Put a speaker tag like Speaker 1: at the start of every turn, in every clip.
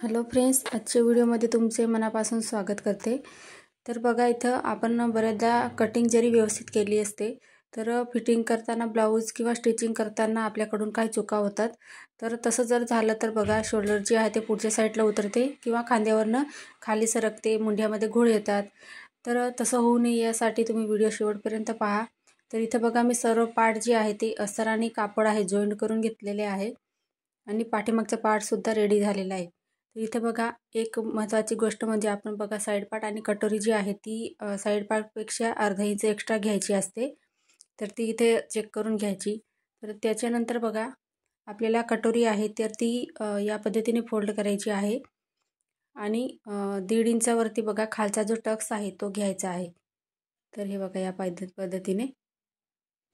Speaker 1: Hello friends, आजच्या व्हिडिओमध्ये तुमचे मनापासून स्वागत करते। तर बघा, इथं आपण बऱ्याचदा कटिंग जरी व्यवस्थित केली असते तर फिटिंग करताना ब्लाऊज किंवा स्टिचिंग करताना आपल्याकडून काही चुका होतात। तर तसं जर झालं तर बघा, शोल्डर जे आहे ते पुढच्या साईडला उतरते किंवा खांद्यावरनं खाली सरकते, मुंढ्यामध्ये घोळ येतात। तर तसं होऊ नये यासाठी तुम्ही व्हिडिओ शेवटपर्यंत पहा। तर इथं बघा, मी सर्व पार्ट जे आहे ते अस्तर आणि कापड आहे जॉईंट करून घेतलेले आहे आणि पाठीमागचा पार्ट सुद्धा रेडी झालेला आहे। तर इथे बघा, एक महत्त्वाची गोष्ट म्हणजे आपण बघा, साईड पार्ट आणि कटोरी जी आहे ती साईड पार्टपेक्षा अर्धा इंच एक्स्ट्रा घ्यायची असते। तर ती इथे चेक करून घ्यायची। तर त्याच्यानंतर बघा, आपल्याला कटोरी आहे तर ती या पद्धतीने फोल्ड करायची आहे आणि 1.5 इंचावरती बघा खालचा जो टक्स आहे तो घ्यायचा आहे। तर हे बघा, या पद्धतीने।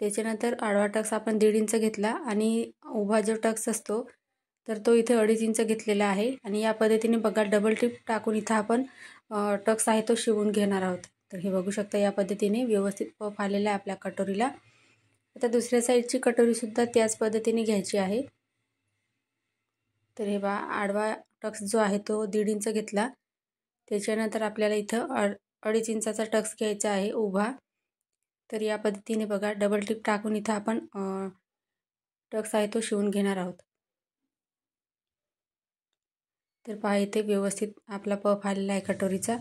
Speaker 1: त्याच्यानंतर आडवा टक्स आपण 1.5 इंच घेतला आणि उभा जो टक्स असतो तर तो इथे 2.5 इंच घेतलेला आहे आणि या पद्धतीने बघा, डबल टिप टाकून इथं आपण टक्स आहे तो शिवून घेणार आहोत। तर हे बघू शकता, या पद्धतीने व्यवस्थित पफ आलेला आहे आपल्या कटोरीला। आता दुसऱ्या साईडची कटोरी सुद्धा त्याच पद्धतीने घ्यायची आहे। तर हे बघा, आडवा टक्स जो आहे तो 1.5 इंच घेतला। त्याच्यानंतर आपल्याला इथं 2.5 इंचाचा टक्स घ्यायचा आहे उभा। तर या पद्धतीने बघा, डबल टिप टाकून इथं आपण टक्स आहे तो शिवून घेणार आहोत। तर पहा, इथे व्यवस्थित आपला पफ आलेला आहे कटोरीचा।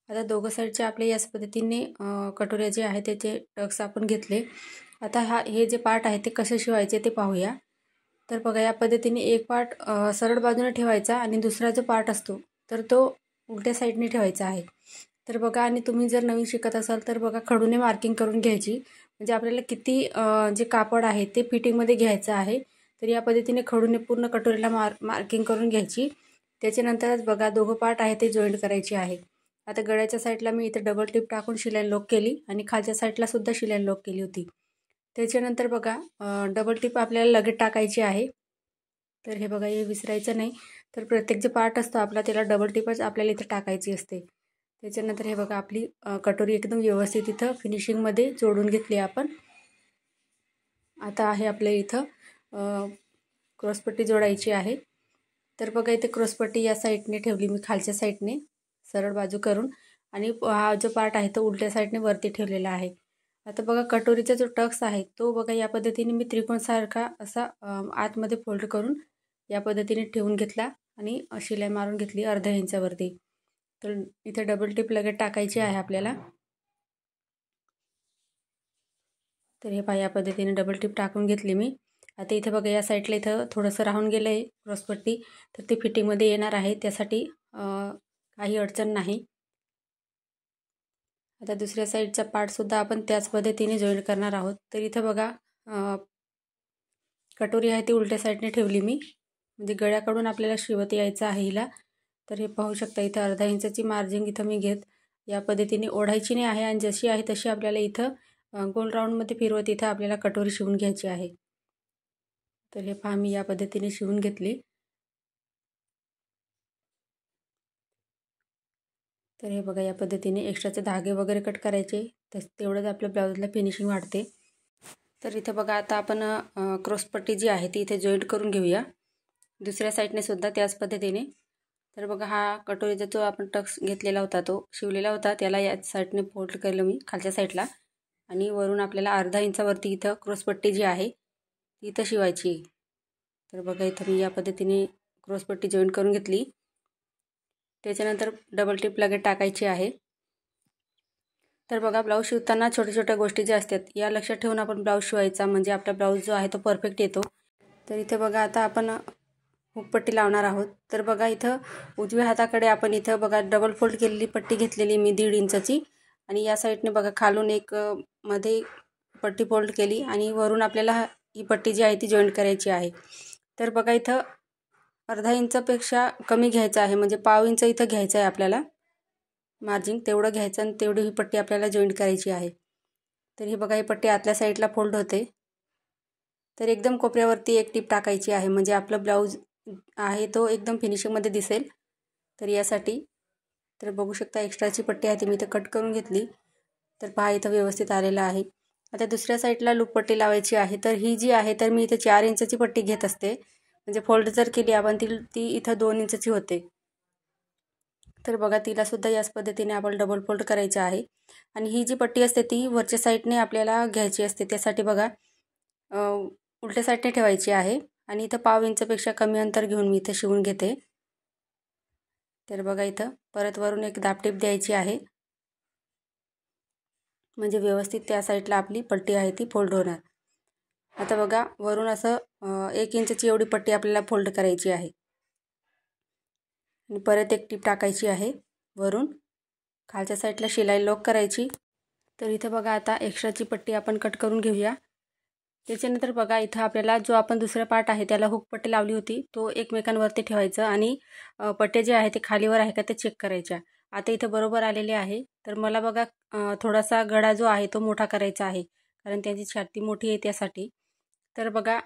Speaker 1: आता दोघं साईडचे आपले याच पद्धतीने कटोऱ्या जे आहे त्याचे टक्स आपण घेतले। आता हे जे पार्ट आहे ते कसे शिवायचे ते पाहूया। तर बघा, या पद्धतीने एक पार्ट सरळ बाजूने ठेवायचा आणि दुसरा जो पार्ट असतो तर तो उलट्या साईडने ठेवायचा आहे। तर बघा, आणि तुम्ही जर नवीन शिकत असाल तर बघा, खडूने मार्किंग करून घ्यायची, म्हणजे आपल्याला किती जे कापड आहे ते फिटिंगमध्ये घ्यायचं आहे। तर या पद्धतीने खडूने पूर्ण कटोरीला मार्किंग करून घ्यायची। त्याच्यानंतरच बघा, दोघं पार्ट आहे ते जॉईंट करायचे आहे। आता गळ्याच्या साईडला मी इथे डबल टिप टाकून शिलाई लॉक केली आणि खालच्या साईडला सुद्धा शिलाई लॉक केली होती। त्याच्यानंतर बघा, डबल टिप आपल्याला लगेच टाकायची आहे। तर हे बघा, हे विसरायचं नाही। तर प्रत्येक जे पार्ट असतो आपला त्याला डबल टिपच आपल्याला इथे टाकायची असते। त्याच्यानंतर हे बघा, आपली कटोरी एकदम व्यवस्थित इथं फिनिशिंगमध्ये जोडून घेतली आपण। आता आहे आपल्या इथं क्रॉसपट्टी जोडायची आहे। तर बघा, इथे क्रॉसपट्टी या साईडने ठेवली मी, खालच्या साईडने सरळ बाजू करून, आणि हा जो पार्ट आहे तो उलट्या साईडने वरती ठेवलेला आहे। आता बघा, कटोरीचा जो टक्स आहे तो बघा, या पद्धतीने मी त्रिकोणसारखा असा आतमध्ये फोल्ड करून या पद्धतीने ठेवून घेतला आणि शिलाई मारून घेतली अर्ध्या इंचावरती। तर इथे डबल टिप लगेच टाकायची आहे आपल्याला। तर हे पहा, या पद्धतीने डबल टिप टाकून घेतली मी। आता इथे बघा, या साईडला इथं थोडंसं राहून गेलं आहे क्रॉसपट्टी, तर ती फिटिंगमध्ये येणार आहे, त्यासाठी काही अडचण नाही। आता दुसऱ्या साईडचा पार्टसुद्धा आपण त्याच पद्धतीने जॉईन करणार आहोत। तर इथं बघा, कटोरी आहे ती उलट्या साईडने ठेवली मी, म्हणजे गळ्याकडून आपल्याला शिवत यायचं आहे हिला। तर हे पाहू शकता, इथं अर्धा इंचाची मार्जिन इथं मी घेत या पद्धतीने ओढायची नाही आहे आणि जशी आहे तशी आपल्याला इथं गोल राऊंडमध्ये फिरवत इथं आपल्याला कटोरी शिवून घ्यायची आहे। तर हे पहा, मी या पद्धतीने शिवून घेतली। तर हे बघा, या पद्धतीने एक्स्ट्राचे धागे वगैरे कट करायचे, तेवढंच आपल्या ब्लाऊजला फिनिशिंग वाढते। तर इथे बघा, आता आपण क्रॉसपट्टी जी आहे ती इथे जॉईंट करून घेऊया, दुसऱ्या साईडने सुद्धा त्याच पद्धतीने। तर बघा, हा कटोरीचा जो आपण टक्स घेतलेला होता तो शिवलेला होता, त्याला या साईडने फोल्ड केलं मी खालच्या साईडला, आणि वरून आपल्याला अर्धा इंचावरती इथं क्रॉसपट्टी जी आहे ती इथं शिवायची। तर बघा, इथं मी या पद्धतीने क्रॉसपट्टी जॉईंट करून घेतली। त्याच्यानंतर डबल टिप लगेच टाकायची आहे। तर बघा, ब्लाऊज शिवताना छोट्या छोट्या गोष्टी ज्या असतात या लक्षात ठेवून आपण ब्लाऊज शिवायचा, म्हणजे आपला ब्लाऊज जो आहे तो परफेक्ट येतो। तर इथे बघा, आता आपण हुकपट्टी लावणार आहोत। तर बघा, इथं उजव्या हाताकडे आपण इथं बघा डबल फोल्ड केलेली पट्टी घेतलेली मी 1.5 इंचाची, आणि या साईडने बघा खालून एक मध्ये पट्टी फोल्ड केली आणि वरून आपल्याला ही पट्टी जी आहे ती जॉईंट करायची आहे। तर बघा, इथं अर्धा इंचापेक्षा कमी घ्यायचं आहे, म्हणजे पाव इंच इथं घ्यायचं आहे आपल्याला मार्जिन, तेवढं घ्यायचं आणि तेवढी ही पट्टी आपल्याला जॉईंट करायची आहे। तर ही बघा, ही पट्टी आतल्या साईडला फोल्ड होते। तर एकदम कोपऱ्यावरती एक टिप टाकायची आहे, म्हणजे आपला ब्लाऊज आहे तो एकदम फिनिशिंगमध्ये दिसेल। तर यासाठी तर बघू शकता, एक्स्ट्राची पट्टी आहे ती मी इथं कट करून घेतली। तर पहा, इथं व्यवस्थित आलेलं आहे। आता दुसऱ्या साईडला लूप पट्टी लावायची आहे। तर ही जी आहे तर मी इथं 4 इंचाची पट्टी घेत असते, म्हणजे फोल्ड जर केली आपण ती इथं 2 इंचाची होते। तर बघा तिलासुद्धा याच पद्धतीने आपण डबल फोल्ड करायचं आहे. आणि ही जी पट्टी असते ती वरच्या साईडने आपल्याला घ्यायची असते. त्यासाठी बघा उलट्या साईडने ठेवायची आहे आणि इथं 1/2 इंचपेक्षा कमी अंतर घेऊन मी इथं शिवून घेते. तर बघा इथं परत वरून एक दाबटीप द्यायची आहे, म्हणजे व्यवस्थित त्या साईडला आपली पट्टी आहे ती फोल्ड होणार. आता बघा वरून असं 1 इंचची एवढी पट्टी आपल्याला फोल्ड करायची आहे आणि परत एक टीप टाकायची आहे वरून. खालच्या साईडला शिलाई लॉक करायची. तर इथं बघा आता एक्स्ट्राची पट्टी आपण कट करून घेऊया. त्याच्यानंतर बघा इथं आपल्याला जो आपण दुसरा पार्ट आहे त्याला हुक पट्टी लावली होती तो एकमेकांवरती ठेवायचं आणि पट्टे जे आहे ते खालीवर आहे का ते चेक करायच्या. आता इथं बरोबर आलेले आहे. तर मला बघा थोडासा गळा जो आहे तो मोठा करायचा आहे, कारण त्यांची छाती मोठी आहे त्यासाठी. तर बघा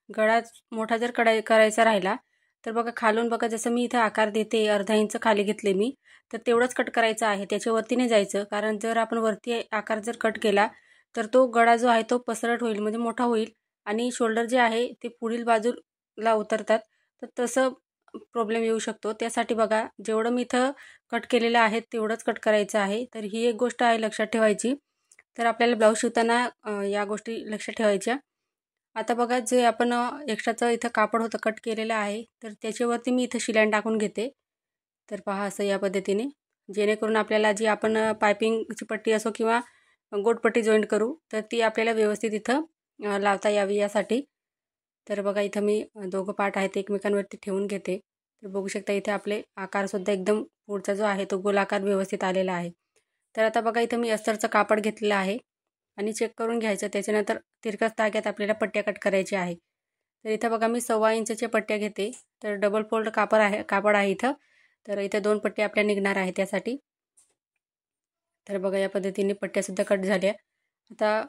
Speaker 1: गळा मोठा जर करायचा राहिला तर बघा खालून बघा जसं मी इथं आकार देते 1/2 इंच खाली घेतले मी, तर तेवढंच कट करायचं आहे, त्याच्यावरती नाही जायचं. कारण जर आपण वरती आकार जर कट केला तर तो गळा जो आहे तो पसरट होईल, म्हणजे मोठा होईल आणि शोल्डर जे आहे ते पुढील बाजूला उतरतात, तर तसं प्रॉब्लेम येऊ शकतो. त्यासाठी बघा जेवढं मी इथं कट केलेलं आहे तेवढंच कट करायचं आहे. तर ही एक गोष्ट आहे लक्षात ठेवायची. तर आपल्याला ब्लाऊज शिवताना या गोष्टी लक्षात ठेवायच्या. आता बघा जे आपण एक्स्ट्राचं इथं कापड होतं कट केलेलं आहे, तर त्याच्यावरती मी इथं शिलाई टाकून घेते. तर पहा असं या पद्धतीने, जेणेकरून आपल्याला जी आपण पायपिंगची पट्टी असो किंवा गोटपट्टी जॉईंट करू तर ती आपल्याला व्यवस्थित इथं लावता यावी यासाठी. तर बघा इथं मी दोघं पार्ट आहेत एकमेकांवरती ठेवून घेते. तर बघू शकता इथे आपले आकारसुद्धा एकदम पुढचा जो आहे तो गोलाकार व्यवस्थित आलेला आहे. तर आता बघा इथं मी अस्तरचं कापड घेतलेलं आहे आणि चेक करून घ्यायचं. त्याच्यानंतर तिरकस धाग्यात आपल्याला पट्ट्या कट करायची आहे. तर इथं बघा मी 1.25 इंचच्या पट्ट्या घेते. तर डबल फोल्ड कापड आहे इथं. तर इथं 2 पट्टी आपल्या निघणार आहे त्यासाठी. तर बघा या पद्धतीने पट्ट्यासुद्धा कट झाल्या. आता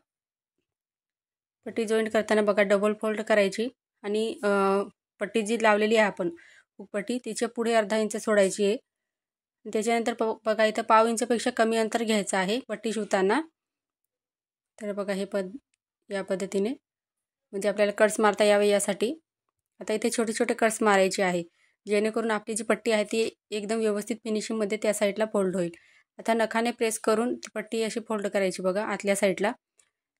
Speaker 1: पट्टी जॉईंट करताना बघा डबल फोल्ड करायची आणि पट्टी जी लावलेली आहे आपण पट्टी तिच्या पुढे 1/2 इंच सोडायची आहे. त्याच्यानंतर बघा इथं 1/2 इंचपेक्षा कमी अंतर घ्यायचं आहे पट्टी शिवताना. तर बघा या पद्धतीने, म्हणजे आपल्याला कट्स मारता यावे यासाठी. आता इथे छोटे छोटे कट्स मारायचे आहे, जेणेकरून आपली जी पट्टी आहे ती एकदम व्यवस्थित फिनिशिंगमध्ये त्या साईडला फोल्ड होईल. आता नखाने प्रेस करून ती पट्टी अशी फोल्ड करायची बघा आतल्या साईडला.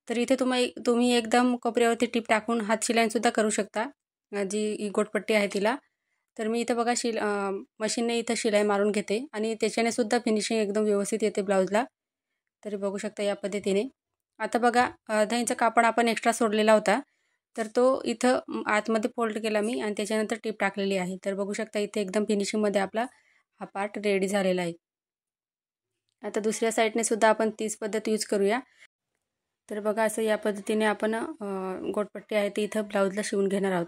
Speaker 1: तर इथे तुम्ही एकदम कोपऱ्यावरती टीप टाकून हात शिलाईसुद्धा करू शकता, जी गोटपट्टी आहे तिला. तर मी इथं बघा मशीनने इथं शिलाई मारून घेते आणि त्याच्याने सुद्धा फिनिशिंग एकदम व्यवस्थित येते ब्लाऊजला. तरी बघू शकता या पद्धतीने. आता बघा 1/2 इंच कापड आपण एक्स्ट्रा सोडलेला होता, तर तो इथं आतमध्ये फोल्ड केला मी आणि त्याच्यानंतर टीप टाकलेली आहे. तर बघू शकता इथे एकदम फिनिशिंगमध्ये आपला हा पार्ट रेडी झालेला आहे. आता दुसऱ्या साईडने सुद्धा आपण तीच पद्धत यूज करूया. तर बघा असं या पद्धतीने आपण गोटपट्टी आहे ती इथं ब्लाऊजला शिवून घेणार आहोत.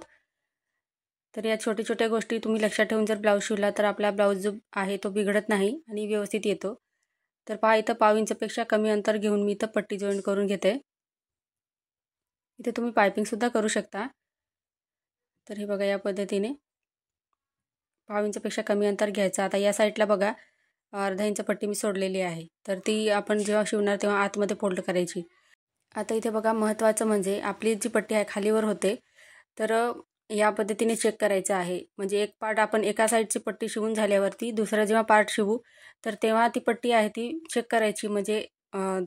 Speaker 1: तर या छोट्या छोट्या गोष्टी तुम्ही लक्षात ठेवून जर ब्लाऊज शिवला तर आपला ब्लाऊज जो आहे तो बिघडत नाही आणि व्यवस्थित येतो. तर पहा इथं 1/2 इंचपेक्षा कमी अंतर घेऊन मी इथं पट्टी जॉईंट करून घेते. इथे तुम्ही पायपिंगसुद्धा करू शकता. तर हे बघा या पद्धतीने 1/2 इंचपेक्षा कमी अंतर घ्यायचं. आता या साईडला बघा 1/2 इंच पट्टी मी सोडलेली आहे, तर ती आपण जेव्हा शिवणार तेव्हा आतमध्ये फोल्ड करायची. आता इथे बघा महत्त्वाचं म्हणजे आपली जी पट्टी आहे खालीवर होते, तर या पद्धतीने चेक करायचं आहे. म्हणजे एक पार्ट आपण एका साईडची पट्टी शिवून झाल्यावरती दुसरा जेव्हा पार्ट शिवू तर तेव्हा ती पट्टी आहे ती चेक करायची. म्हणजे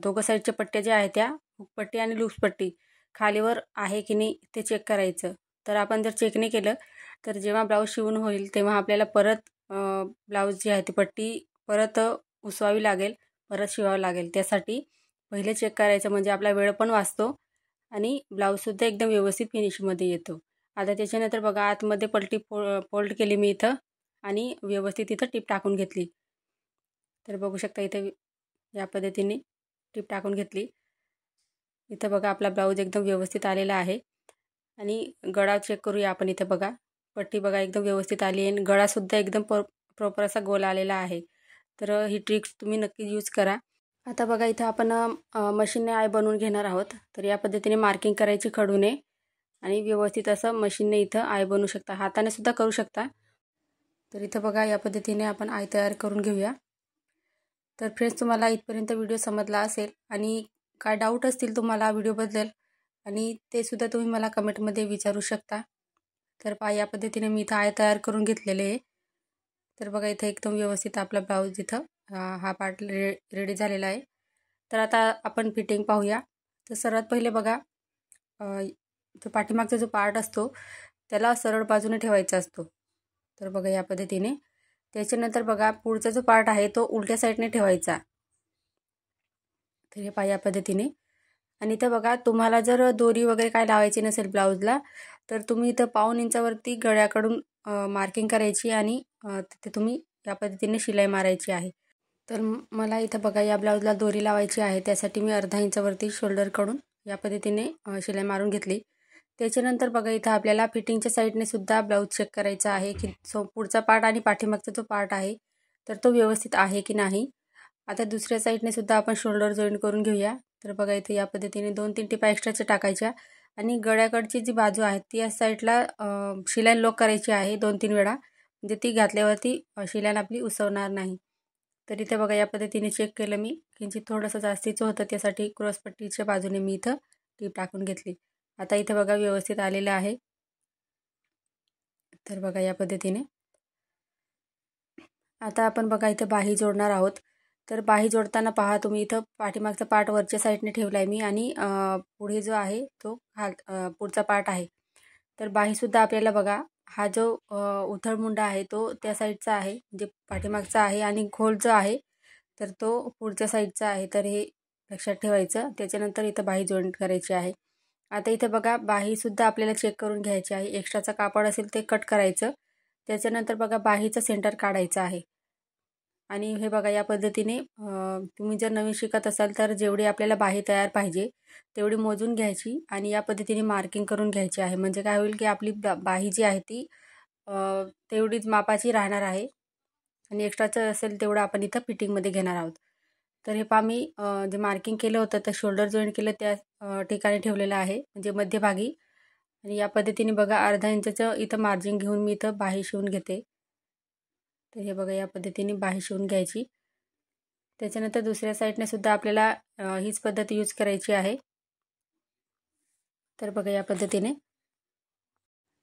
Speaker 1: दोघं साईडच्या पट्ट्या ज्या आहेत त्या हुकपट्टी आणि लूज पट्टी खालीवर आहे की नाही ते चेक करायचं. तर आपण जर चेक नाही केलं तर जेव्हा ब्लाऊज शिवून होईल तेव्हा आपल्याला परत ब्लाऊज जी आहे ती पट्टी परत उसवावी लागेल, परत शिवावं लागेल. त्यासाठी पहिले चेक करायचं, म्हणजे आपला वेळ पण वाचतो आणि ब्लाऊजसुद्धा एकदम व्यवस्थित फिनिशिंगमध्ये येतो. आता त्याच्यानंतर बघा आतमध्ये पट्टी फोल्ड केली मी इथं आणि व्यवस्थित इथं टीप टाकून घेतली. तर बघू शकता इथे या पद्धतीने टीप टाकून घेतली. इथं बघा आपला ब्लाऊज एकदम व्यवस्थित आलेला आहे. आणि गळा चेक करूया आपण. इथं बघा पट्टी बघा एकदम व्यवस्थित आली आणि गळासुद्धा एकदम प्रॉपर असा गोल आलेला आहे. तर ही ट्रिक्स तुम्ही नक्की यूज करा. आता बघा इथं आपण मशीनने आय बनवून घेणार आहोत. तर या पद्धतीने मार्किंग करायची खडूने आणि व्यवस्थित असं मशीनने इथं आय बनवू शकता, हाताने सुद्धा करू शकता. तर इथं बघा या पद्धतीने आपण आय तयार करून घेऊया. तर फ्रेंड्स तुम्हाला इथपर्यंत व्हिडिओ समजला असेल आणि काय डाऊट असतील तुम्हाला व्हिडिओबद्दल आणि ते सुद्धा तुम्ही मला कमेंटमध्ये विचारू शकता. तर पहा या पद्धतीने मी इथं आय तयार करून घेतलेले आहे. तर बघा इथं एकदम व्यवस्थित आपला ब्लाऊज इथं हा पार्ट रेडी झालेला आहे. तर आता आपण फिटिंग पाहूया. तर सर्वात पहिले बघा तो पाठीमागचा जो पार्ट असतो त्याला सरळ बाजूने ठेवायचा असतो. तर बघा या पद्धतीने. त्याच्यानंतर बघा पुढचा जो पार्ट आहे तो उलट्या साईडने ठेवायचा. तर हे पहा या पद्धतीने. आणि इथं बघा तुम्हाला जर दोरी वगैरे काय लावायची नसेल ब्लाऊजला तर तुम्ही इथं 1.5 इंचावरती गळ्याकडून मार्किंग करायची आणि तिथे तुम्ही या पद्धतीने शिलाई मारायची आहे. तर मला इथं बघा या ब्लाऊजला दोरी लावायची आहे. त्यासाठी मी अर्धा इंचावरती शोल्डरकडून या पद्धतीने शिलाई मारून घेतली. त्याच्यानंतर बघा इथं आपल्याला फिटिंगच्या साईडने सुद्धा ब्लाऊज चेक करायचा आहे की पुढचा पार्ट आणि पाठीमागचा जो पार्ट आहे तर तो व्यवस्थित आहे की नाही. आता दुसऱ्या साईडने सुद्धा आपण शोल्डर जॉईन करून घेऊया. तर बघा इथे या पद्धतीने 2-3 टिपा एक्स्ट्राच्या टाकायच्या आणि गळ्याकडची जी बाजू आहे ती या साईडला शिलाई लॉक करायची आहे 2-3 वेळा. म्हणजे ती घातल्यावरती शिलाई आपली उसवणार नाही. तर इथे बघा या पद्धतीने चेक केलं मी. किंचित थोडंसं जास्तीचं होतं त्यासाठी क्रॉसपट्टीच्या बाजूने मी इथं टीप टाकून घेतली. आता इथे बघा व्यवस्थित आलेलं आहे. तर बघा या पद्धतीने. आता आपण बघा इथं बाही जोडणार आहोत. तर बाही जोडताना पहा तुम्ही इथं पाठीमागचा पार्ट वरच्या साईडने ठेवला आहे मी आणि पुढे जो आहे तो पुढचा पार्ट आहे. तर बाहीसुद्धा आपल्याला बघा हा जो उथळमुंडा आहे तो त्या साईडचा आहे म्हणजे पाठीमागचा आहे आणि खोल जो आहे तर तो पुढच्या साईडचा आहे. तर हे लक्षात ठेवायचं. त्याच्यानंतर इथं बाही जॉईंट करायची आहे. आता इथं बघा बाहीसुद्धा आपल्याला चेक करून घ्यायची आहे. एक्स्ट्राचा कापड असेल ते कट करायचं. त्याच्यानंतर बघा बाहीचं सेंटर काढायचं आहे. आणि हे बघा या पद्धतीने तुम्ही जर नवीन शिकत असाल तर जेवढी आपल्याला बाही तयार पाहिजे तेवढी मोजून घ्यायची आणि या पद्धतीने मार्किंग करून घ्यायची आहे. म्हणजे काय होईल की आपली बाही जी आहे ती तेवढीच मापाची राहणार आहे आणि एक्स्ट्राचं असेल तेवढं आपण इथं फिटिंगमध्ये घेणार आहोत. तर हे पहा मी जे मार्किंग केलं होतं तर शोल्डर जॉईंट केलं त्या ठिकाणी ठेवलेलं आहे म्हणजे मध्यभागी. आणि या पद्धतीने बघा अर्धा इंचाचं इथं मार्जिन घेऊन मी इथं बाही शिवून घेते. तर हे बघा या पद्धतीने बाही शिवून घ्यायची. त्याच्यानंतर दुसऱ्या साईडने सुद्धा आपल्याला हीच पद्धत यूज करायची आहे. तर बघा या पद्धतीने.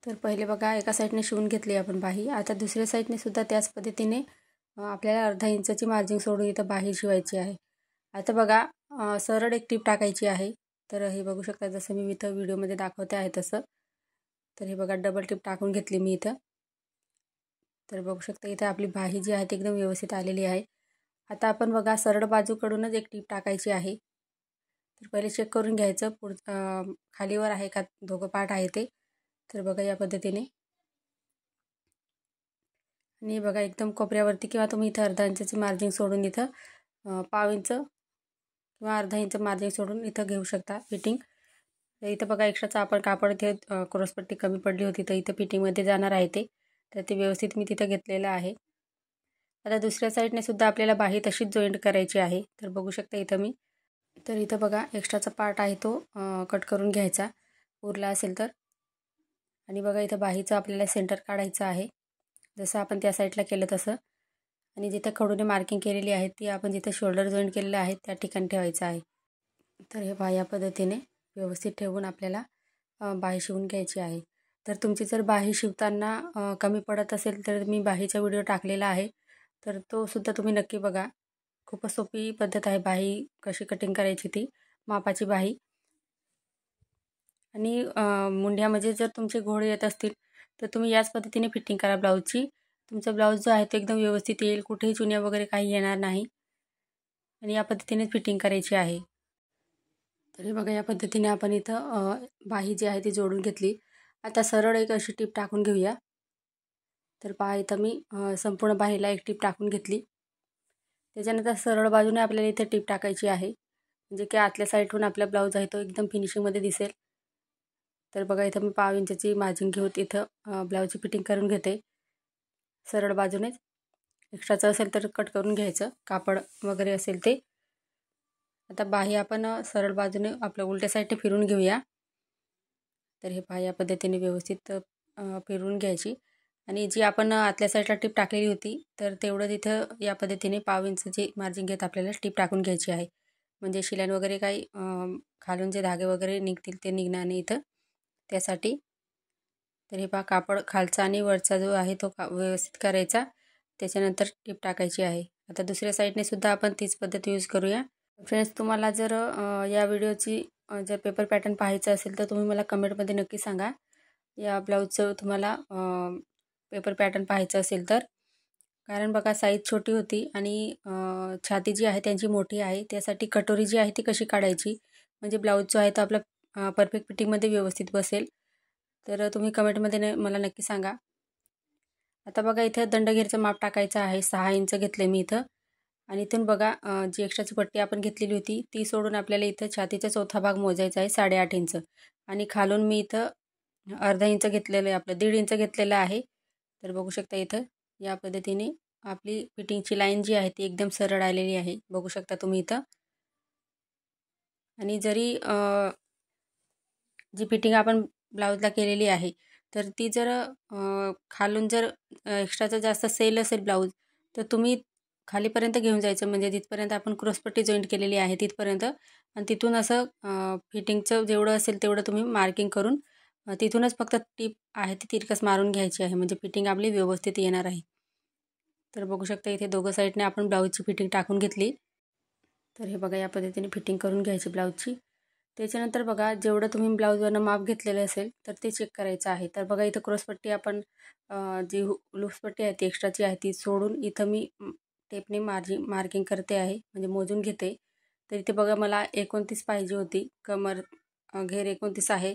Speaker 1: तर पहिले बघा एका साईडने शिवून घेतली आपण बाही. आता दुसऱ्या साईडने सुद्धा त्याच पद्धतीने आपल्याला अर्धा इंचाची मार्जिन सोडून इथं बाही शिवायची आहे. आता बघा सरळ एक टीप टाकायची आहे. तर हे बघू शकता जसं मी इथं व्हिडिओमध्ये दाखवते आहे तसं. तर हे बघा डबल टीप टाकून घेतली मी इथं. तर बघू शकता इथं आपली बाही जी आहे ती एकदम व्यवस्थित आलेली आहे. आता आपण बघा सरळ बाजूकडूनच एक टीप टाकायची आहे. तर पहिले चेक करून घ्यायचं खालीवर आहे का दोघं पार्ट आहे ते. तर बघा या पद्धतीने. आणि बघा एकदम कोपऱ्यावरती किंवा तुम्ही इथं अर्धा इंचाची मार्जिन सोडून इथं 1.5 इंच किंवा अर्धा इंच मार्जिन सोडून इथं घेऊ शकता फिटिंग. तर इथं बघा एक्स्ट्राचं आपण कापड इथे क्रॉसपट्टी कमी पडली होती तर इथं फिटिंगमध्ये जाणार आहे ते. तर ते व्यवस्थित मी तिथं घेतलेलं आहे. आता दुसऱ्या साईडने सुद्धा आपल्याला बाही तशीच जॉईंट करायची आहे. तर बघू शकता इथं मी. तर इथं बघा एक्स्ट्राचा पार्ट आहे तो कट करून घ्यायचा उरला असेल तर. आणि बघा इथं बाहीचं आपल्याला सेंटर काढायचं आहे जसं आपण त्या साईडला केलं तसं. आणि जिथं खडूने मार्किंग केलेली आहे ती आपण जिथं शोल्डर जॉईंट केलेलं आहे त्या ठिकाणी ठेवायचं आहे. तर हे बाही या पद्धतीने व्यवस्थित ठेवून आपल्याला बाही शिवून घ्यायची आहे. तर तुमची जर बाही शिवताना कमी पडत असेल तर मी बाहीचा व्हिडिओ टाकलेला आहे. तर तो सुद्धा तुम्ही नक्की बघा. खूपच सोपी पद्धत आहे बाही कशी कटिंग करायची ती मापाची बाही. आणि मुंढ्यामध्ये जर तुमचे घोडे येत असतील तर तुम्ही याच पद्धतीने फिटिंग करा ब्लाऊजची. तुमचा ब्लाऊज जो आहे तो एकदम व्यवस्थित येईल. कुठेही चुन्या वगैरे काही येणार नाही. आणि या पद्धतीने फिटिंग करायची आहे. तर हे बघा या पद्धतीने आपण इथं बाही जी आहे ती जोडून घेतली. आता सरळ एक अशी टीप टाकून घेऊया. तर पहा इथं मी संपूर्ण बाहीला एक टीप टाकून घेतली. त्याच्यानंतर सरळ बाजूने आपल्याला इथे टीप टाकायची आहे. म्हणजे की आतल्या साईडहून आपला ब्लाऊज आहे तो एकदम फिनिशिंगमध्ये दिसेल. तर बघा इथं मी 1.5 इंचाची मार्जिन घेऊन इथं ब्लाऊजची फिटिंग करून घेते सरळ बाजूनेच. एक्स्ट्राचं असेल तर कट करून घ्यायचं कापड वगैरे असेल ते. आता बाही आपण सरळ बाजूने आपल्या उलट्या साईडने फिरून घेऊया. तर हे पहा या पद्धतीने व्यवस्थित फिरवून घ्यायची. आणि जी आपण आतल्या साईडला टीप टाकलेली होती तर तेवढं तिथं या पद्धतीने 1.5 इंचाची मार्जिन घेत आपल्याला टीप टाकून घ्यायची आहे. म्हणजे शिलाईन वगैरे काही खालून जे धागे वगैरे निघतील ते निघणार नाही इथं त्यासाठी. तर हे पहा कापड खालचा आणि वरचा जो आहे तो व्यवस्थित करायचा. त्याच्यानंतर टीप टाकायची आहे। आता दुसऱ्या साईडने सुद्धा आपण तीच पद्धत यूज करूया। फ्रेंड्स, तुम्हाला जर या व्हिडिओची जर पेपर पॅटर्न पाहायचं असेल तर तुम्ही मला कमेंटमध्ये नक्की सांगा। या ब्लाऊजचं तुम्हाला पेपर पॅटर्न पाहायचं असेल तर, कारण बघा साईज छोटी होती आणि छाती जी आहे त्यांची मोठी आहे, त्यासाठी कटोरी जी आहे ती कशी काढायची म्हणजे ब्लाऊज जो आहे तो आपला परफेक्ट फिटिंगमध्ये व्यवस्थित बसेल, तर तुम्ही कमेंटमध्ये मला नक्की सांगा। आता बघा इथं दंडघेरचं माप टाकायचं आहे। 6 इंच घेतले मी इथं आणि इथून बघा जी एक्स्ट्राची पट्टी आपण घेतलेली होती ती सोडून आपल्याला इथं छातीचा चौथा भाग मोजायचा आहे 8.5 इंच आणि खालून मी इथं अर्धा इंच घेतलेलं आहे, आपलं 1.5 इंच घेतलेलं आहे। तर बघू शकता इथं या पद्धतीने आपली फिटिंगची लाईन जी आहे ती एकदम सरळ आलेली आहे, बघू शकता तुम्ही इथं। आणि जरी जी फिटिंग आपण ब्लाऊजला केलेली आहे तर ती जर खालून जर एक्स्ट्राचं जास्त सेल असेल ब्लाऊज तर तुम्ही खालीपर्यंत घेऊन जायचं, म्हणजे तिथपर्यंत आपण क्रॉसपट्टी जॉईंट केलेली आहे तिथपर्यंत, आणि तिथून असं फिटिंगचं जेवढं असेल तेवढं तुम्ही मार्किंग करून तिथूनच फक्त टीप आहे ती तिरकस मारून घ्यायची आहे, म्हणजे फिटिंग आपली व्यवस्थित येणार आहे। तर बघू शकता इथे दोघं साईडने आपण ब्लाऊजची फिटिंग टाकून घेतली। तर हे बघा या पद्धतीने फिटिंग करून घ्यायची ब्लाऊजची। त्याच्यानंतर बघा जेवढं तुम्ही ब्लाऊजवरनं माप घेतलेलं असेल तर ते चेक करायचं आहे। तर बघा इथं क्रॉसपट्टी आपण जी लूजपट्टी आहे ती एक्स्ट्राची आहे ती सोडून इथं मी टेपने मार्किंग करते आहे, म्हणजे मोजून घेते। तर इथे बघा मला 29 पाहिजे होती, कमर घेर 29 आहे,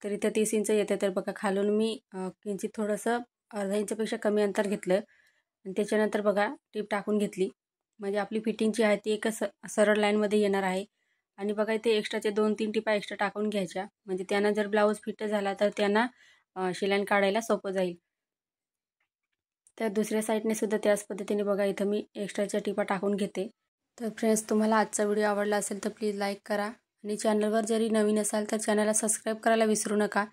Speaker 1: तर इथं 30 इंच येते। तर बघा खालून मी किंचित थोडंसं अर्धा इंचपेक्षा कमी अंतर घेतलं आणि त्याच्यानंतर बघा टीप टाकून घेतली, म्हणजे आपली फिटिंग जी आहे ती एक सरळ लाईनमध्ये येणार आहे। आणि बघा इथे एक्स्ट्राचे 2-3 टिपा एक्स्ट्रा टाकून घ्यायच्या, म्हणजे त्यांना जर ब्लाऊज फिट झाला तर त्यांना शिलाईन काढायला सोपं जाईल। तर दुसऱ्या साईडने सुद्धा त्याच पद्धतीने बघा इथं मी एक्स्ट्राच्या टिपा टाकून घेते। तर फ्रेंड्स, तुम्हाला आजचा व्हिडिओ आवडला असेल तर प्लीज लाईक करा आणि चॅनलवर जरी नवीन असाल तर चॅनलला सबस्क्राईब करायला विसरू नका,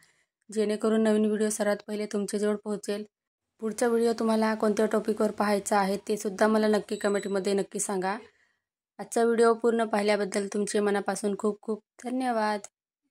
Speaker 1: जेणेकरून नवीन व्हिडिओ सर्वात पहिले तुमच्याजवळ पोहोचेल। पुढचा व्हिडिओ तुम्हाला कोणत्या टॉपिकवर पाहायचा आहे ते सुद्धा मला नक्की कमेंटमध्ये नक्की सांगा। आजचा व्हिडिओ पूर्ण पाहिल्याबद्दल तुमचे मनापासून खूप खूप धन्यवाद।